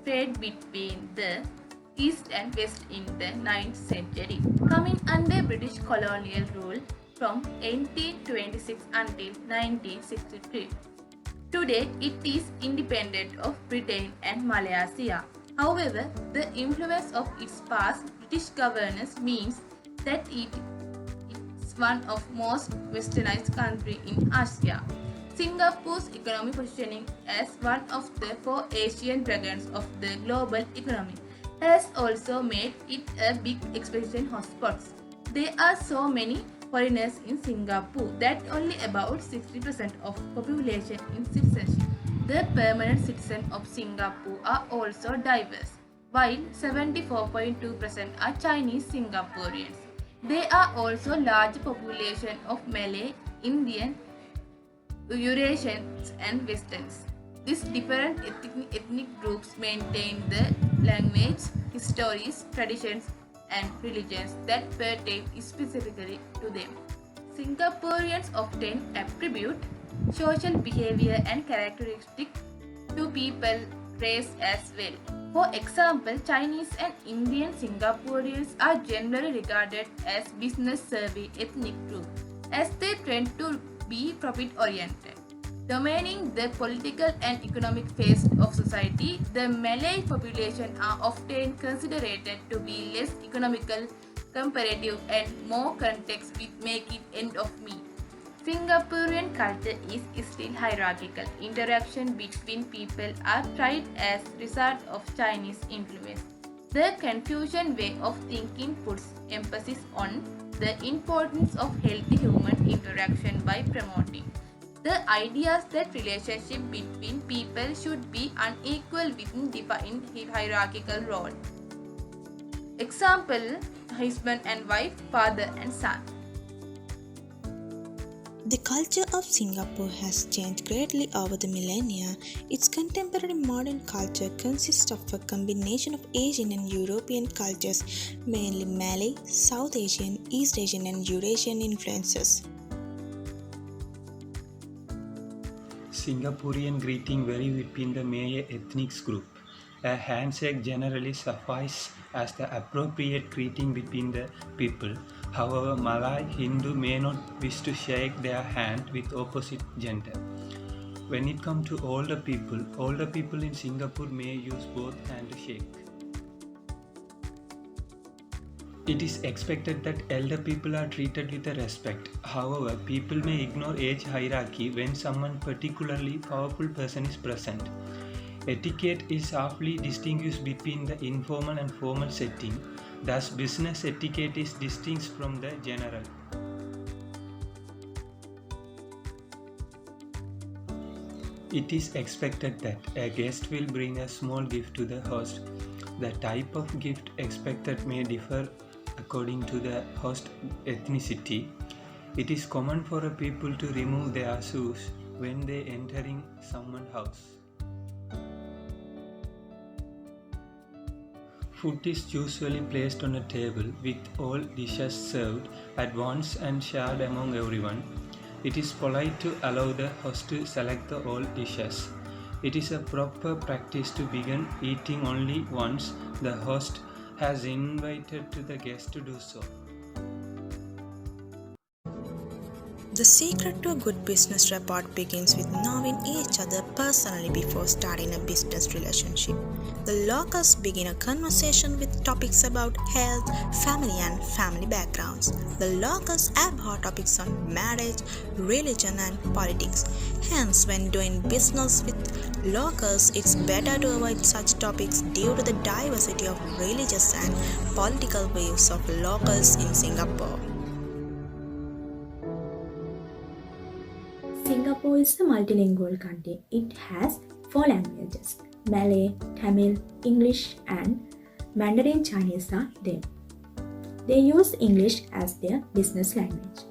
trade between the East and West in the 9th century, coming under British colonial rule from 1826 until 1963. Today, it is independent of Britain and Malaysia. However, the influence of its past British governance means that it is one of most westernized countries in Asia. Singapore's economic positioning as one of the four Asian dragons of the global economy has also made it a big expansion hotspot. There are so many foreigners in Singapore that only about 60% of population is citizenship. The permanent citizens of Singapore are also diverse, while 74.2% are Chinese Singaporeans. There are also large population of Malay, Indian, Eurasians and Westerns. These different ethnic groups maintain the language, histories, traditions and religions that pertain specifically to them. Singaporeans often attribute social behavior and characteristics to people race as well. For example, Chinese and Indian Singaporeans are generally regarded as business-savvy ethnic groups as they tend to be profit-oriented. Dominating the political and economic phase of society, the Malay population are often considered to be less economical, comparative and more context with making end of me. Singaporean culture is still hierarchical. Interaction between people are tried as result of Chinese influence. The Confucian way of thinking puts emphasis on the importance of healthy human interaction by promoting the ideas that relationship between people should be unequal within defined hierarchical role. Example, husband and wife, father and son. The culture of Singapore has changed greatly over the millennia. Its contemporary modern culture consists of a combination of Asian and European cultures, mainly Malay, South Asian, East Asian and Eurasian influences. Singaporean greeting vary within the Malay ethnic group. A handshake generally suffices as the appropriate greeting between the people. However, Malay Hindu may not wish to shake their hand with opposite gender. When it comes to older people in Singapore may use both hands to shake. It is expected that elder people are treated with respect. However, people may ignore age hierarchy when someone particularly powerful person is present. Etiquette is sharply distinguished between the informal and formal setting. Thus, business etiquette is distinct from the general. It is expected that a guest will bring a small gift to the host. The type of gift expected may differ according to the host ethnicity. It is common for a people to remove their shoes when they entering someone's house. Food is usually placed on a table with all dishes served at once and shared among everyone. It is polite to allow the host to select the all dishes. It is a proper practice to begin eating only once the host has invited the guest to do so. The secret to a good business rapport begins with knowing each other personally before starting a business relationship. The locals begin a conversation with topics about health, family and family backgrounds. The locals abhor topics on marriage, religion and politics. Hence, when doing business with locals, it's better to avoid such topics due to the diversity of religious and political views of locals in Singapore. Singapore is a multilingual country. It has 4 languages: Malay, Tamil, English and Mandarin Chinese are there. They use English as their business language.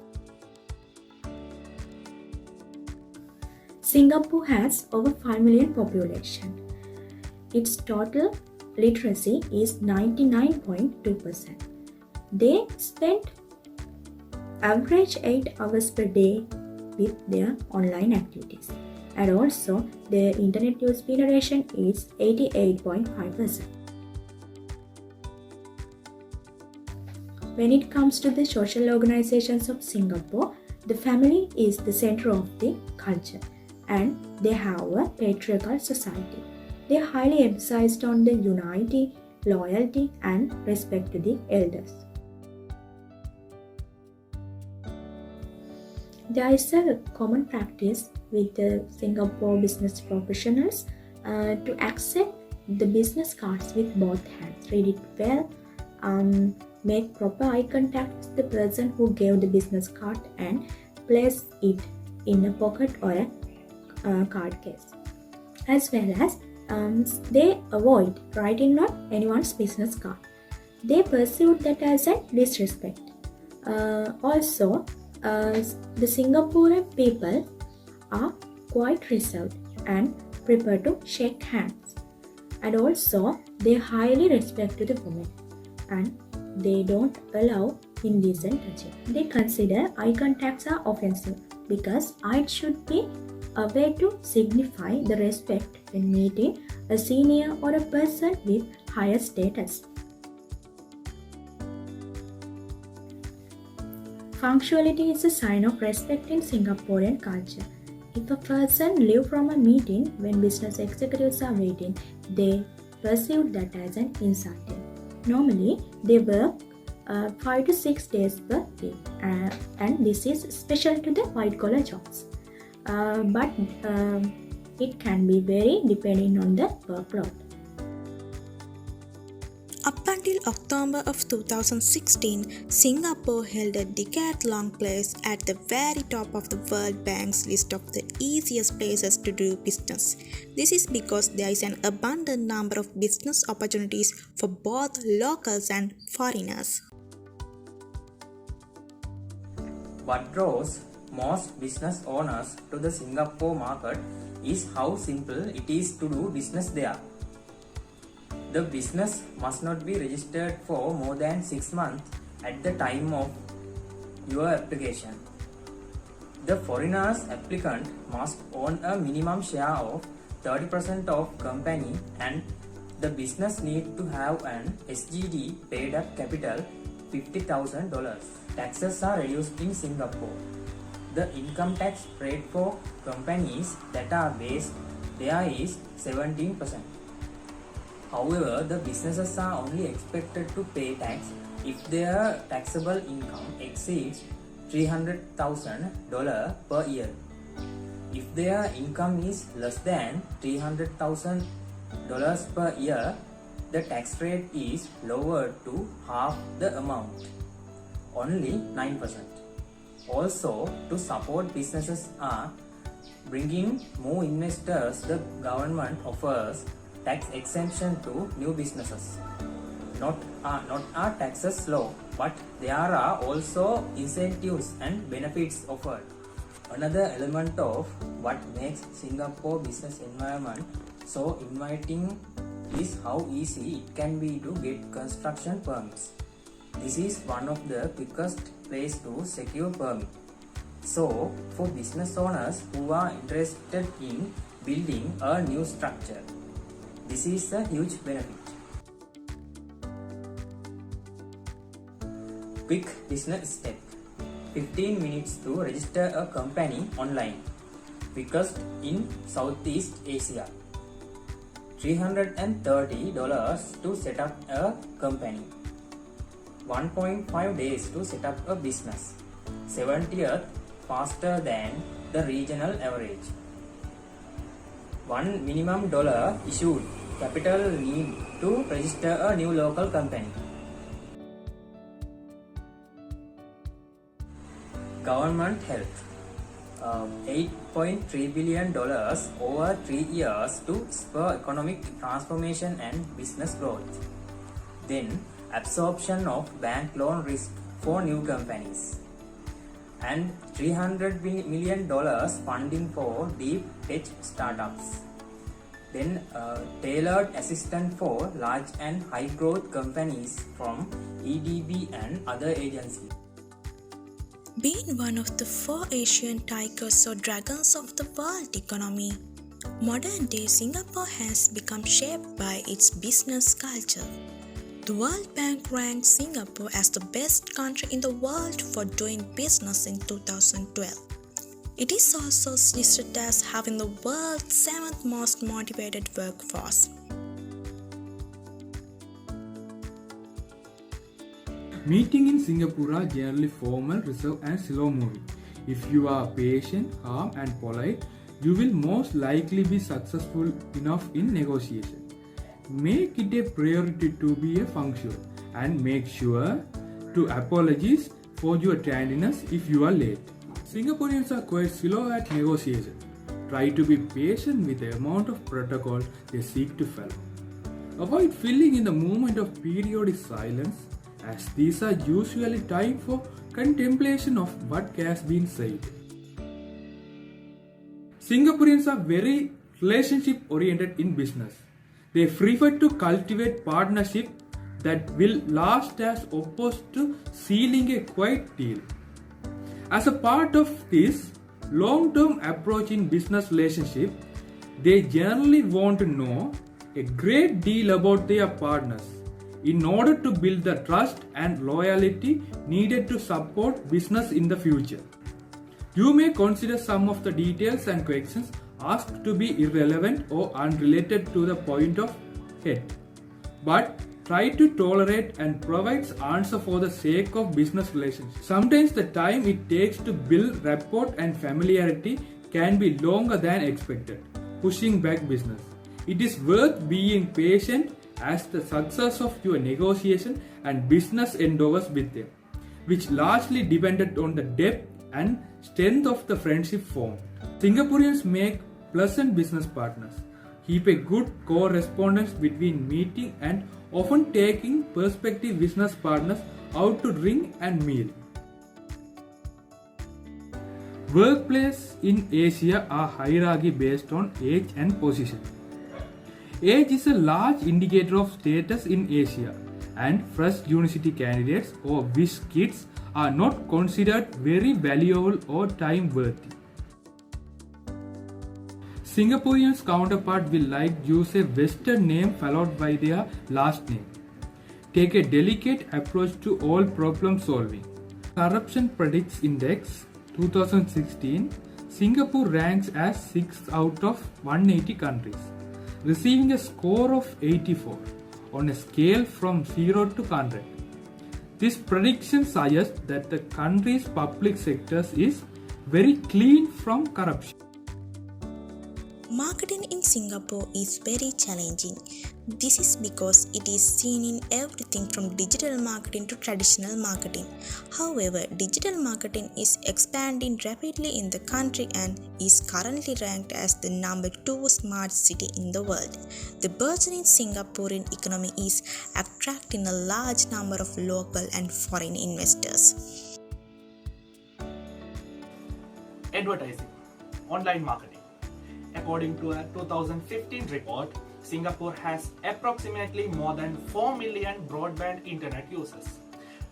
Singapore has over 5 million population. Its total literacy is 99.2%. They spend average 8 hours per day with their online activities. and also their internet use penetration is 88.5%. When it comes to the social organizations of Singapore, the family is the center of the culture and they have a patriarchal society. They are highly emphasized on the unity, loyalty and respect to the elders. There is a common practice with the Singapore business professionals to accept the business cards with both hands, read it well, make proper eye contact with the person who gave the business card and place it in a pocket or a card case. As well as they avoid writing on anyone's business card. They perceive that as a disrespect. Also, the Singaporean people are quite reserved and prefer to shake hands. And also, they highly respect the women and they don't allow indecent touching. They consider eye contacts are offensive because it should be a way to signify the respect when meeting a senior or a person with higher status. Punctuality is a sign of respect in Singaporean culture. If a person leaves from a meeting when business executives are waiting, they perceive that as an insult. Normally, they work 5 to 6 days per week, and this is special to the white-collar jobs. But it can be vary depending on the workload. Up until October of 2016, Singapore held a decade-long place at the very top of the World Bank's list of the easiest places to do business. This is because there is an abundant number of business opportunities for both locals and foreigners. What draws most business owners to the Singapore market is how simple it is to do business there. The business must not be registered for more than 6 months at the time of your application. The foreigner's applicant must own a minimum share of 30% of company and the business need to have an SGD paid up capital $50,000. Taxes are reduced in Singapore. The income tax rate for companies that are based there is 17%. However, the businesses are only expected to pay tax if their taxable income exceeds $300,000 per year. If their income is less than $300,000 per year, the tax rate is lowered to half the amount, only 9%. Also, to support businesses are bringing more investors, the government offers tax exemption to new businesses. Not are taxes low, but there are also incentives and benefits offered. Another element of what makes Singapore business environment so inviting is how easy it can be to get construction permits. This is one of the quickest place to secure permit. So, for business owners who are interested in building a new structure, this is a huge benefit. Quick business step. 15 minutes to register a company online. Quickest in Southeast Asia. $330 to set up a company. 1.5 days to set up a business. 70th faster than the regional average. $1 minimum issued capital need to register a new local company. Government help. $8.3 billion over 3 years to spur economic transformation and business growth. Then absorption of bank loan risk for new companies. And $300 million funding for deep tech startups. Then tailored assistance for large and high growth companies from EDB and other agencies. Being one of the 4 Asian tigers or dragons of the world economy, modern-day Singapore has become shaped by its business culture. The World Bank ranked Singapore as the best country in the world for doing business in 2012. It is also listed as having the world's 7th most motivated workforce. Meetings in Singapore are generally formal, reserved and slow moving. If you are patient, calm and polite, you will most likely be successful enough in negotiation. Make it a priority to be punctual and make sure to apologize for your tardiness if you are late. Singaporeans are quite slow at negotiation. Try to be patient with the amount of protocol they seek to follow. Avoid filling in the moment of periodic silence, as these are usually time for contemplation of what has been said. Singaporeans are very relationship oriented in business. They prefer to cultivate partnership that will last as opposed to sealing a quiet deal. As a part of this long-term approach in business relationship, they generally want to know a great deal about their partners in order to build the trust and loyalty needed to support business in the future. You may consider some of the details and questions asked to be irrelevant or unrelated to the point of head, but try to tolerate and provide answer for the sake of business relations. Sometimes the time it takes to build rapport and familiarity can be longer than expected, pushing back business. It is worth being patient as the success of your negotiation and business endeavors with them, which largely depended on the depth and strength of the friendship formed. Singaporeans make pleasant business partners, keep a good correspondence between meeting and often taking prospective business partners out to drink and meal. Workplaces in Asia are hierarchy based on age and position. Age is a large indicator of status in Asia, and fresh university candidates or wish kids are not considered very valuable or time-worthy. Singaporeans' counterpart will use a Western name followed by their last name. Take a delicate approach to all problem solving. Corruption Predicts Index 2016, Singapore ranks as 6th out of 180 countries, receiving a score of 84 on a scale from 0 to 100. This prediction suggests that the country's public sector is very clean from corruption. Marketing in Singapore is very challenging. This is because it is seen in everything from digital marketing to traditional marketing. However, digital marketing is expanding rapidly in the country and is currently ranked as the number 2 smart city in the world. The burgeoning Singaporean economy is attracting a large number of local and foreign investors. Advertising, online marketing. According to a 2015 report, Singapore has approximately more than 4 million broadband internet users.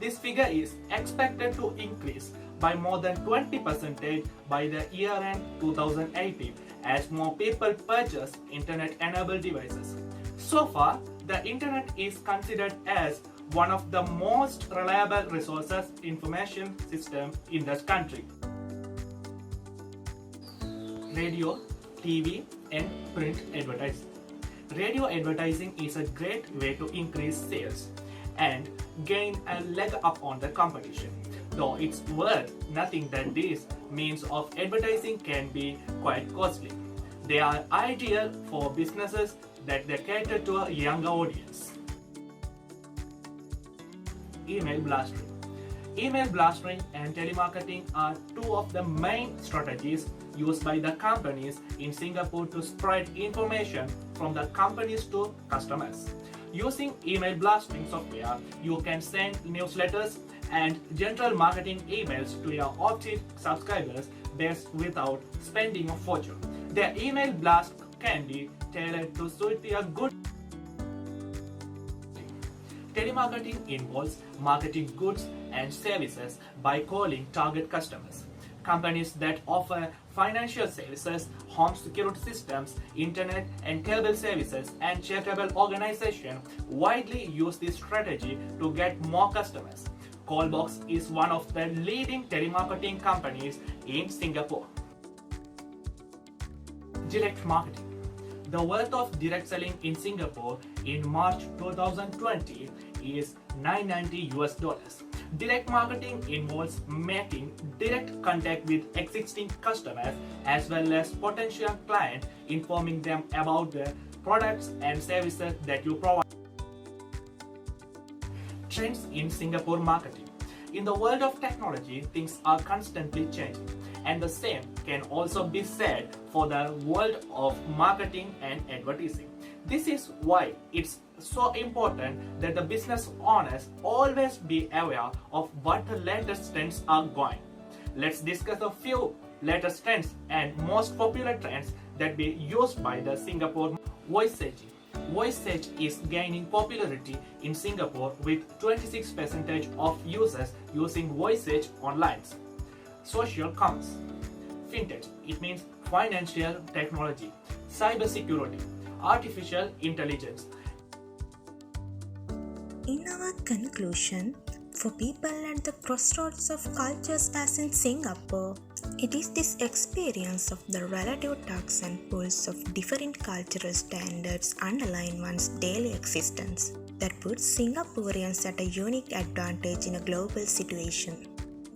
This figure is expected to increase by more than 20% by the year end 2018 as more people purchase internet-enabled devices. So far, the internet is considered as one of the most reliable resources information system in the country. Radio, TV and print advertising. Radio advertising is a great way to increase sales and gain a leg up on the competition. Though it's worth nothing that these means of advertising can be quite costly. They are ideal for businesses that they cater to a younger audience. Email blastering. Email blastering and telemarketing are two of the main strategies used by the companies in Singapore to spread information from the companies to customers. Using email blasting software, you can send newsletters and general marketing emails to your opted subscribers best without spending a fortune. The email blast can be tailored to suit your good. telemarketing involves marketing goods and services by calling target customers. Companies that offer financial services, home security systems, internet and cable services, and charitable organizations widely use this strategy to get more customers. Callbox is one of the leading telemarketing companies in Singapore. Direct marketing. The worth of direct selling in Singapore in March 2020 is $990. Direct marketing involves making direct contact with existing customers as well as potential clients, informing them about the products and services that you provide. Trends in Singapore marketing. In the world of technology, things are constantly changing, and the same can also be said for the world of marketing and advertising. This is why it's so important that the business owners always be aware of what the latest trends are going. Let's discuss a few latest trends and most popular trends that be used by the Singapore voice searching. Voice search is gaining popularity in Singapore with 26% of users using voice search online. Social commerce. Fintech, it means financial technology. Cybersecurity, artificial intelligence. In our conclusion, for people at the crossroads of cultures as in Singapore, it is this experience of the relative tugs and pulls of different cultural standards underlying one's daily existence that puts Singaporeans at a unique advantage in a global situation.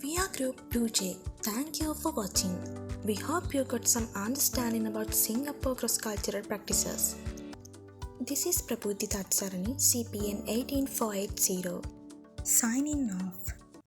We are Group 2J. Thank you for watching. We hope you got some understanding about Singapore cross-cultural practices. This is Prabhuti Tatsarani, CPN 18480. Signing off.